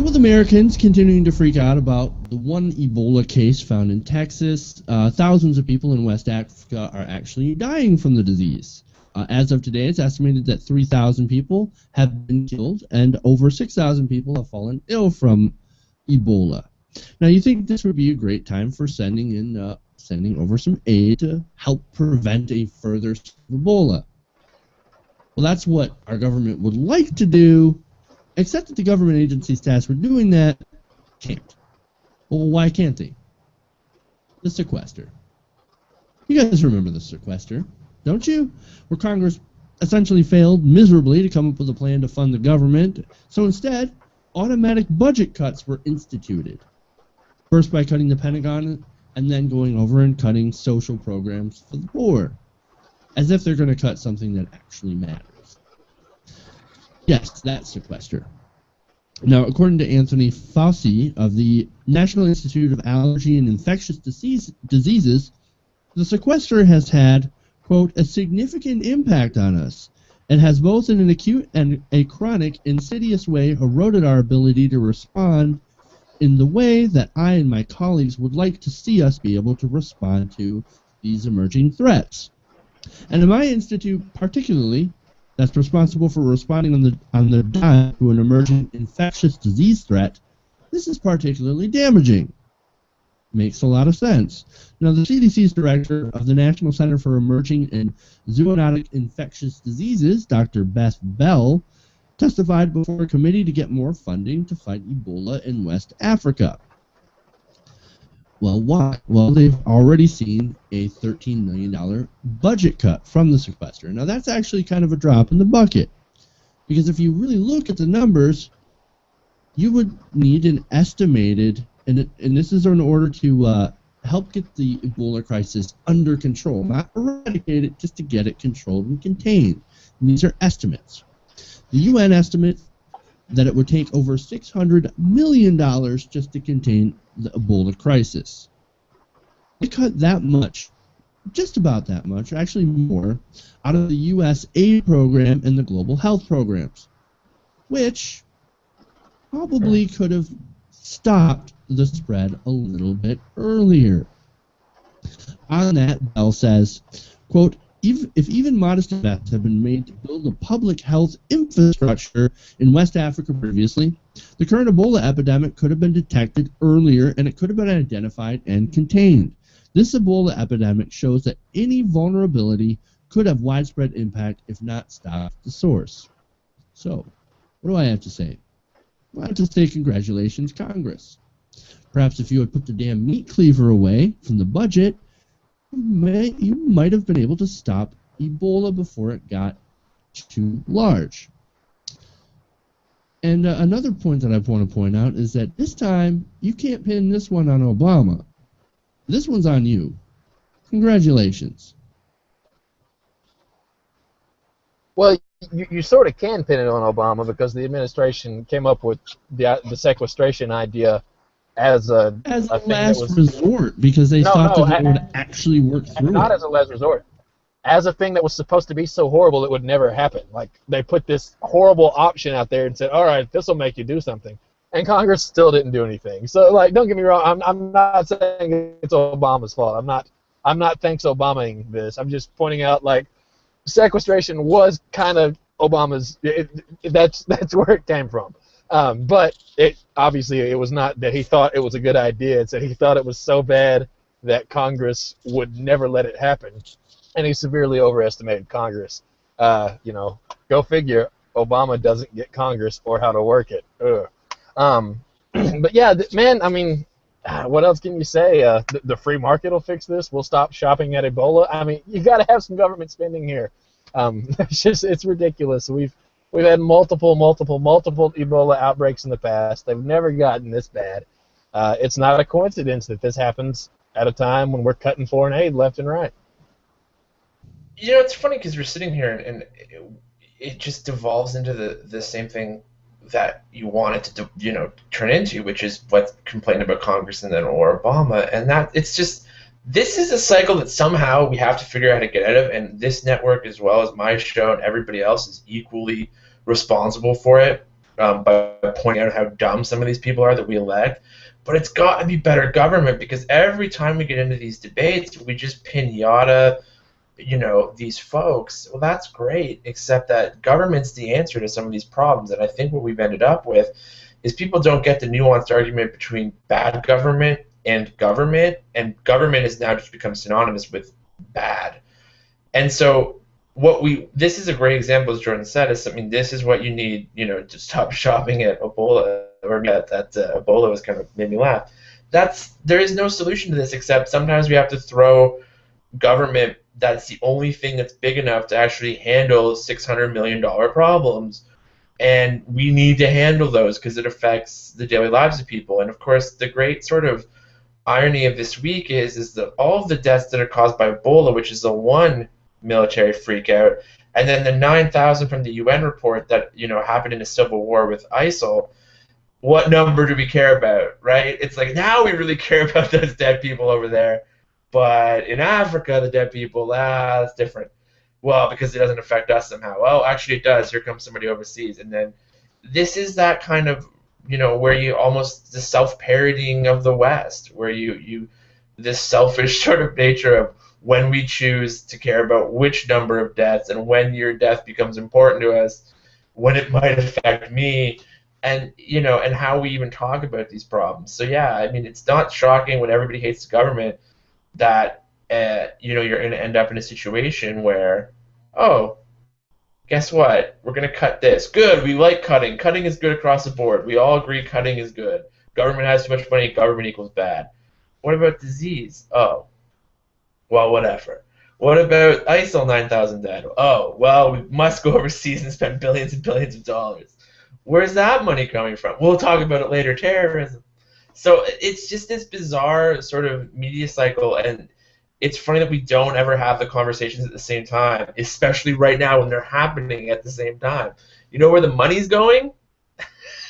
With Americans continuing to freak out about the one Ebola case found in Texas, thousands of people in West Africa are actually dying from the disease. As of today, it's estimated that 3,000 people have been killed and over 6,000 people have fallen ill from Ebola. Now, you think this would be a great time for sending over some aid to help prevent a further spread of Ebola. Well, that's what our government would like to do, except that the government agencies tasked with doing that can't. Well, why can't they? The sequester. You guys remember the sequester, don't you? Where Congress essentially failed miserably to come up with a plan to fund the government, so instead, automatic budget cuts were instituted. First by cutting the Pentagon, and then going over and cutting social programs for the poor, as if they're going to cut something that actually matters. Yes, that's sequester. Now, according to Anthony Fauci of the National Institute of Allergy and Infectious Diseases, the sequester has had, quote, a significant impact on us, and has both in an acute and a chronic, insidious way eroded our ability to respond in the way that I and my colleagues would like to see us be able to respond to these emerging threats. And in my institute particularly, that's responsible for responding on the dime to an emerging infectious disease threat, this is particularly damaging. Makes a lot of sense. Now, the CDC's director of the National Center for Emerging and Zoonotic Infectious Diseases, Dr. Beth Bell, testified before a committee to get more funding to fight Ebola in West Africa. Well, why? Well, they've already seen a $13 million budget cut from the sequester. Now, that's actually kind of a drop in the bucket, because if you really look at the numbers, you would need an estimated, and this is in order to help get the Ebola crisis under control, not eradicate it, just to get it controlled and contained. And these are estimates. The UN estimates that it would take over $600 million just to contain the Ebola crisis. They cut that much, just about that much, actually more, out of the U.S. aid program and the global health programs, which probably could have stopped the spread a little bit earlier. On that, Bell says, quote, if even modest efforts have been made to build a public health infrastructure in West Africa previously, the current Ebola epidemic could have been detected earlier and it could have been identified and contained. This Ebola epidemic shows that any vulnerability could have widespread impact if not stopped at the source. So, what do I have to say? Well, I have to say congratulations, Congress. Perhaps if you had put the damn meat cleaver away from the budget, you might have been able to stop Ebola before it got too large. And another point that I want to point out is that this time, you can't pin this one on Obama. This one's on you. Congratulations. Well, you sort of can pin it on Obama because the administration came up with the sequestration idea as a last resort, because they thought that it would actually work through. Not as a last resort, as a thing that was supposed to be so horrible it would never happen. Like, they put this horrible option out there and said, all right, this will make you do something, and Congress still didn't do anything. So, like, don't get me wrong, I'm not saying it's Obama's fault. I'm not thanks Obamaing this. I'm just pointing out, like, sequestration was kind of Obama's. That's where it came from. But obviously it was not that he thought it was a good idea. It's that he thought it was so bad that Congress would never let it happen, and he severely overestimated Congress. Go figure. Obama doesn't get Congress or how to work it. But yeah, man. I mean, what else can you say? The free market will fix this. We'll stop shopping at Ebola. I mean, you got to have some government spending here. It's ridiculous. We've had multiple Ebola outbreaks in the past. They've never gotten this bad. It's not a coincidence that this happens at a time when we're cutting foreign aid left and right. You know, it's funny because we're sitting here and it just devolves into the same thing that you want it to, turn into, which is what's complaining about Congress and then or Obama, and that it's just. This is a cycle that somehow we have to figure out how to get out of, and this network, as well as my show and everybody else, is equally responsible for it. by pointing out how dumb some of these people are that we elect. But it's got to be better government, because every time we get into these debates, we just pinata, these folks. Well, that's great, except that government's the answer to some of these problems. And I think what we've ended up with is people don't get the nuanced argument between bad government, and government has now just become synonymous with bad. And so this is a great example, as Jordan said, is something, this is what you need, to stop shopping at Ebola, or that Ebola was kind of made me laugh. There is no solution to this, except sometimes we have to throw government that's the only thing that's big enough to actually handle $600 million problems. And we need to handle those because it affects the daily lives of people. And of course, the great sort of irony of this week is that all of the deaths that are caused by Ebola, which is the one military freakout, and then the 9,000 from the UN report that happened in a civil war with ISIL. What number do we care about, right? It's like, now we really care about those dead people over there, but in Africa, the dead people, that's different. Well, because it doesn't affect us somehow. Well, actually it does. Here comes somebody overseas. And then this is that kind of, where you almost, the self-parodying of the West, where you this selfish sort of nature of when we choose to care about which number of deaths and when your death becomes important to us, when it might affect me, and and how we even talk about these problems. So yeah, I mean, it's not shocking when everybody hates the government that you're going to end up in a situation where, oh, guess what? We're going to cut this. Good, we like cutting. Cutting is good across the board. We all agree cutting is good. Government has too much money, government equals bad. What about disease? Oh, well, whatever. What about ISIL 9,000 dead? Oh, well, we must go overseas and spend billions and billions of dollars. Where's that money coming from? We'll talk about it later, terrorism. So it's just this bizarre sort of media cycle, and it's funny that we don't ever have the conversations at the same time, especially right now when they're happening at the same time. You know where the money's going?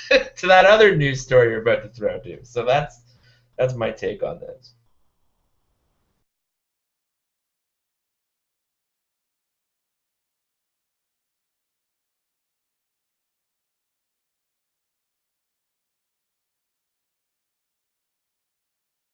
To that other news story you're about to throw to. So that's my take on this.